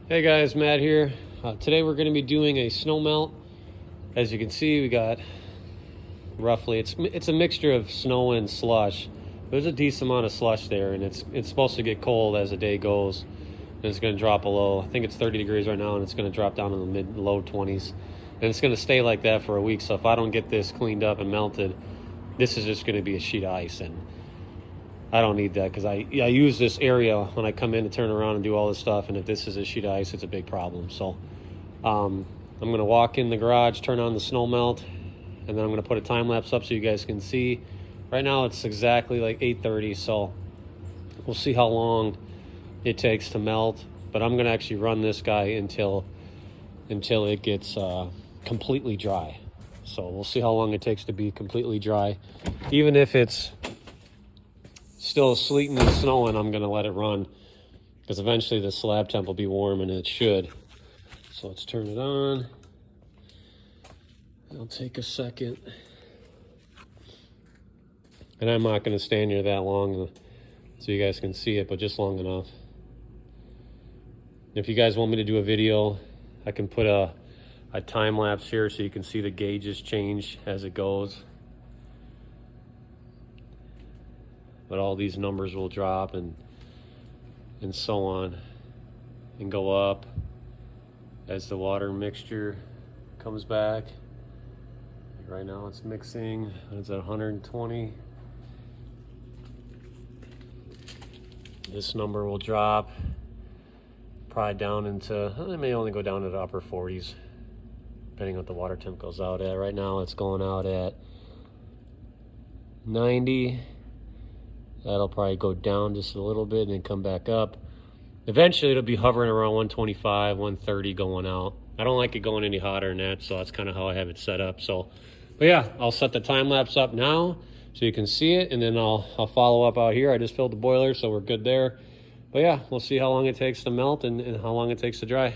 Hey guys, Matt here. Today we're going to be doing a snow melt. As you can see, we got roughly it's a mixture of snow and slush. There's a decent amount of slush there, and it's supposed to get cold as the day goes, and it's going to drop below. I think it's 30 degrees right now, and it's going to drop down in the low 20s, and it's going to stay like that for a week. So if I don't get this cleaned up and melted, this is just going to be a sheet of ice, and I don't need that because I use this area when I come in to turn around and do all this stuff, and if this is a sheet of ice, it's a big problem. So I'm going to walk in the garage, turn on the snow melt, and then I'm going to put a time lapse up so you guys can see. Right now it's exactly like 8:30, so we'll see how long it takes to melt, but I'm going to actually run this guy until it gets completely dry. So we'll see how long it takes to be completely dry. Even if it's still sleeting and snowing, I'm going to let it run because eventually the slab temp will be warm, and it should. So let's turn it on. It'll take a second. And I'm not going to stand here that long so you guys can see it, but just long enough. If you guys want me to do a video, I can put a time lapse here so you can see the gauges change as it goes. But all these numbers will drop and so on and go up as the water mixture comes back. Right now it's mixing. It's at 120. This number will drop probably down into, it may only go down to the upper 40s depending on what the water temp goes out at. Right now it's going out at 90. That'll probably go down just a little bit and then come back up. Eventually it'll be hovering around 125, 130 going out. I don't like it going any hotter than that, so that's kind of how I have it set up. So, but yeah, I'll set the time lapse up now so you can see it, and then I'll follow up out here. I just filled the boiler, so we're good there. But yeah, we'll see how long it takes to melt and how long it takes to dry.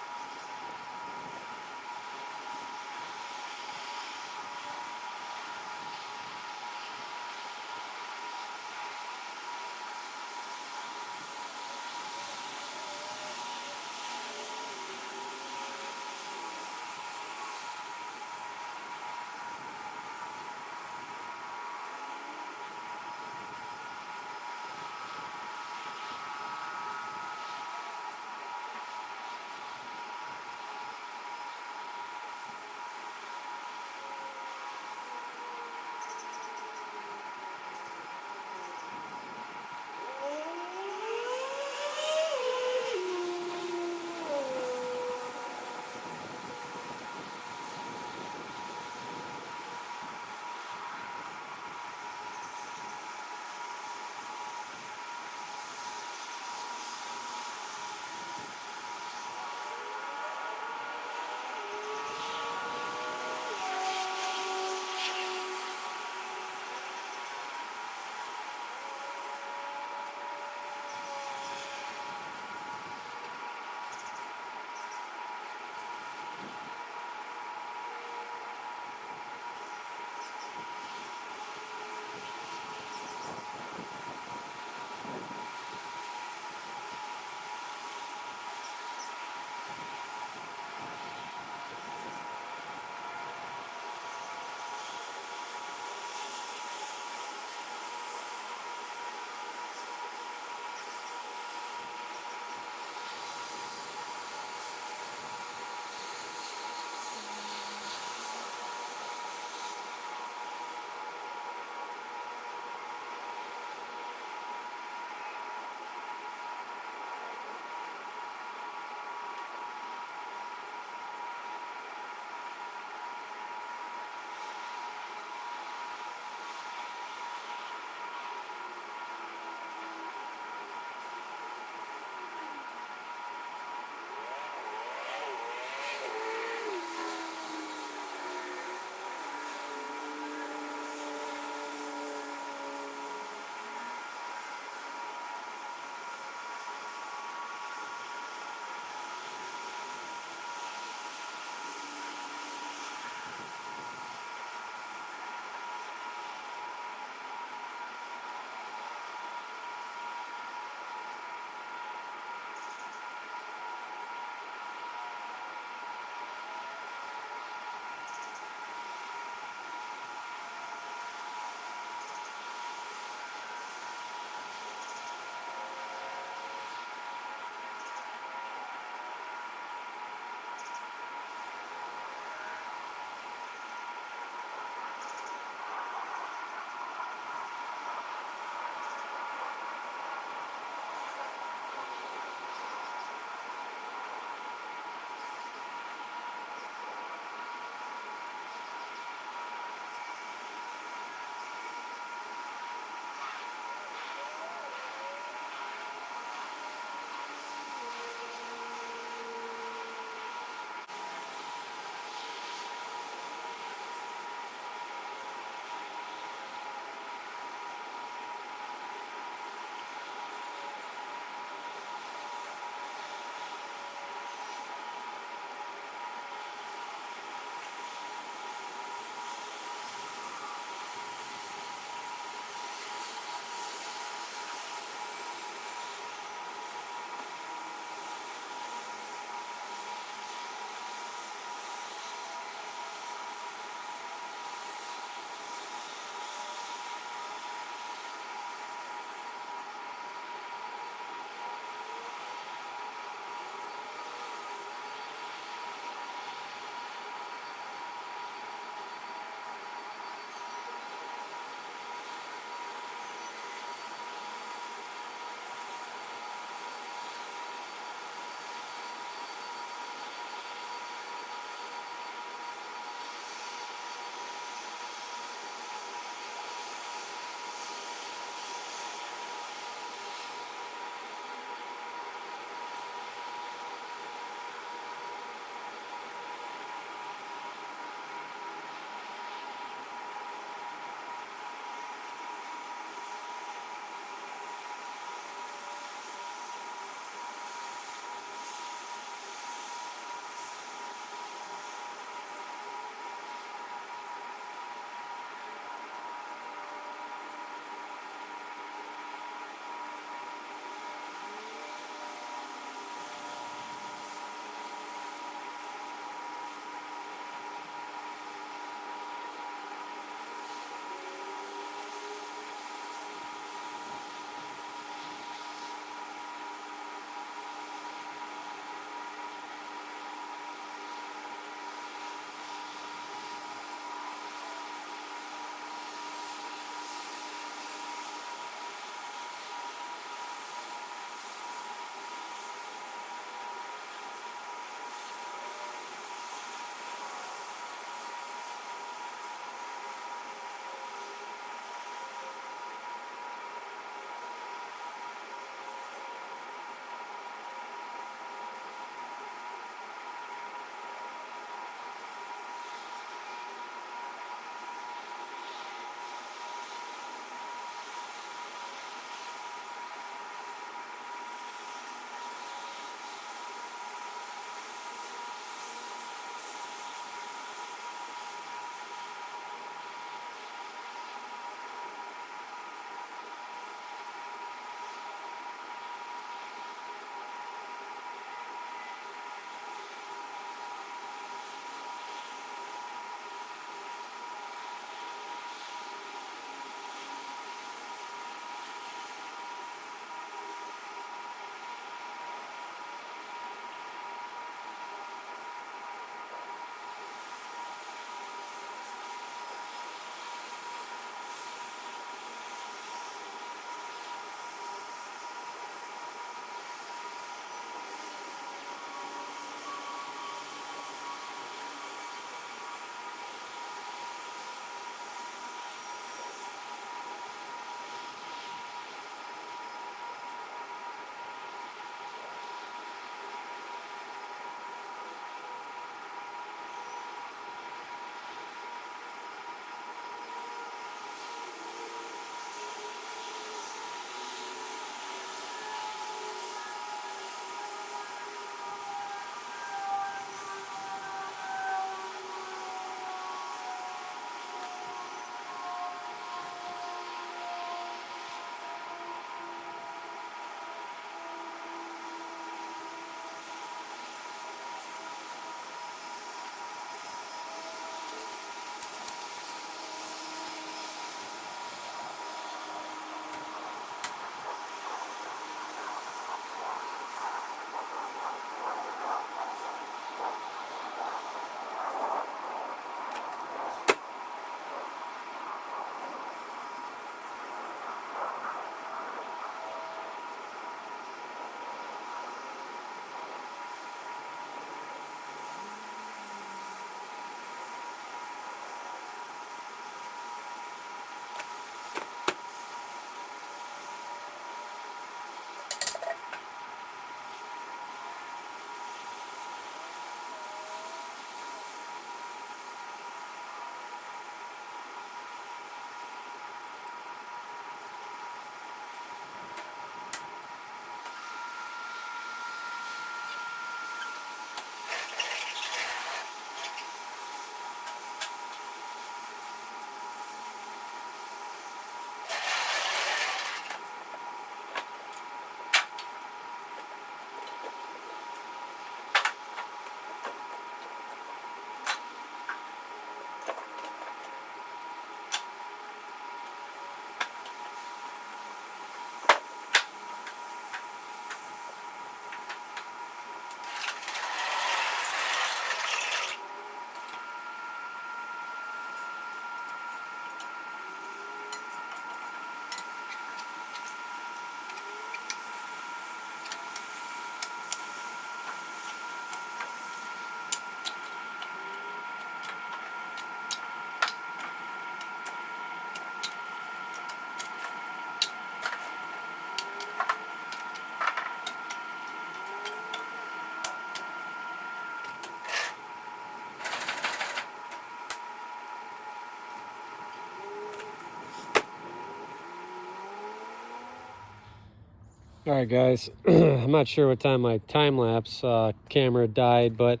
All right, guys. I'm not sure what time my time-lapse camera died, but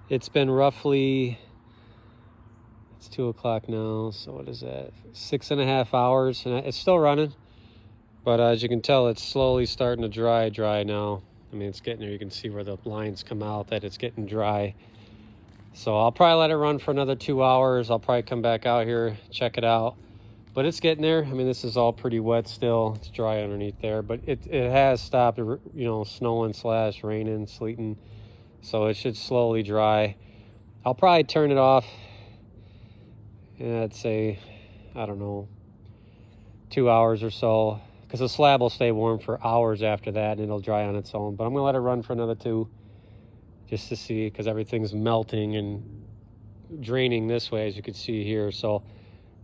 it's been roughly, it's 2 o'clock now, so what is that? 6.5 hours, and it's still running. But as you can tell, it's slowly starting to dry now. I mean, it's getting there. You can see where the lines come out, that it's getting dry. So I'll probably let it run for another 2 hours. I'll probably come back out here, check it out. But it's getting there. I mean, this is all pretty wet still. It's dry underneath there. But it has stopped, you know, snowing / raining, sleeting. So it should slowly dry. I'll probably turn it off. And I'd say, I don't know, 2 hours or so. Because the slab will stay warm for hours after that, and it'll dry on its own. But I'm going to let it run for another 2, just to see, because everything's melting and draining this way, as you can see here. So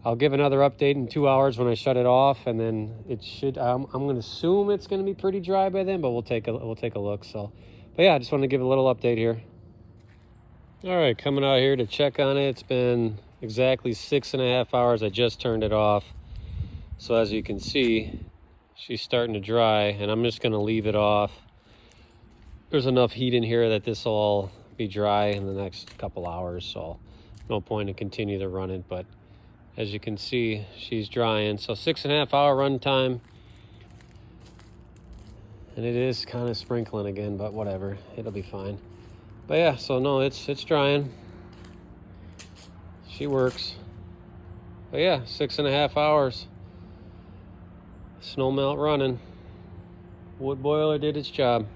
I'll give another update in 2 hours when I shut it off, and then it should. I'm going to assume it's going to be pretty dry by then, but we'll take a look. So, but yeah, I just wanted to give a little update here. All right, coming out here to check on it. It's been exactly 6.5 hours. I just turned it off. So as you can see, she's starting to dry, and I'm just going to leave it off. There's enough heat in here that this will all be dry in the next couple hours, so no point to continue to run it. But as you can see, she's drying. So 6.5 hour run time, and it is kind of sprinkling again, but whatever, it'll be fine. But yeah, so no, it's drying. She works. But yeah, 6.5 hours. Snow melt running. Wood boiler did its job.